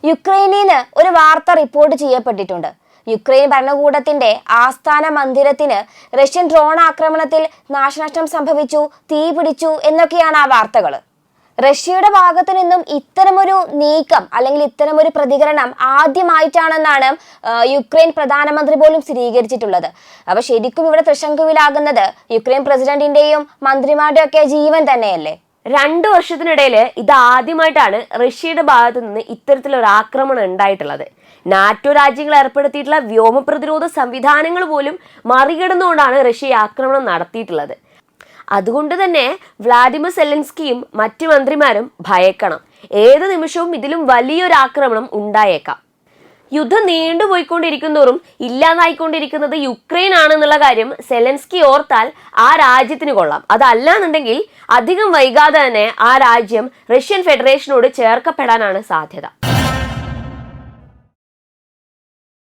യുക്രൈനിൽ നിന്ന് ഒരു വാർത്ത റിപ്പോർട്ട് ചെയ്യപ്പെട്ടിട്ടുണ്ട്. യുക്രൈൻ ഭരണകൂടത്തിന്റെ ആസ്ഥാന മന്ദിരത്തിന് റഷ്യൻ ഡ്രോൺ ആക്രമണത്തിൽ നാശനഷ്ടം സംഭവിച്ചു, തീ പിടിച്ചു എന്നൊക്കെയാണ് ആ വാർത്തകൾ. റഷ്യയുടെ ഭാഗത്തു നിന്നും ഇത്തരമൊരു നീക്കം അല്ലെങ്കിൽ ഇത്തരമൊരു പ്രതികരണം ആദ്യമായിട്ടാണെന്നാണ് യുക്രൈൻ പ്രധാനമന്ത്രി പോലും സ്ഥിരീകരിച്ചിട്ടുള്ളത്. അപ്പൊ ശരിക്കും ഇവിടെ തൃശങ്കുവിലാകുന്നത് യുക്രൈൻ പ്രസിഡന്റിന്റെയും മന്ത്രിമാരുടെയും ഒക്കെ ജീവൻ തന്നെയല്ലേ. 2 വർഷത്തിനിടയിൽ ഇത് ആദ്യമായിട്ടാണ് റഷ്യയുടെ ഭാഗത്തു നിന്ന് ഇത്തരത്തിലൊരു ആക്രമണം ഉണ്ടായിട്ടുള്ളത്. നാറ്റോ രാജ്യങ്ങൾ ഏർപ്പെടുത്തിയിട്ടുള്ള വ്യോമ പ്രതിരോധ സംവിധാനങ്ങൾ പോലും മറികടന്നുകൊണ്ടാണ് റഷ്യ ആക്രമണം നടത്തിയിട്ടുള്ളത്. അതുകൊണ്ട് തന്നെ വ്ളാഡിമിർ സെലൻസ്കിയും മറ്റു മന്ത്രിമാരും ഭയക്കണം. ഏത് നിമിഷവും ഇതിലും വലിയൊരു ആക്രമണം ഉണ്ടായേക്കാം. യുദ്ധം നീണ്ടുപോയിക്കൊണ്ടിരിക്കുന്നതോറും ഇല്ലാതായിക്കൊണ്ടിരിക്കുന്നത് യുക്രൈൻ ആണെന്നുള്ള കാര്യം സെലൻസ്കി ഓർത്താൽ ആ രാജ്യത്തിന് കൊള്ളാം. അതല്ലാന്നുണ്ടെങ്കിൽ അധികം വൈകാതെ തന്നെ ആ രാജ്യം റഷ്യൻ ഫെഡറേഷനോട് ചേർക്കപ്പെടാനാണ് സാധ്യത.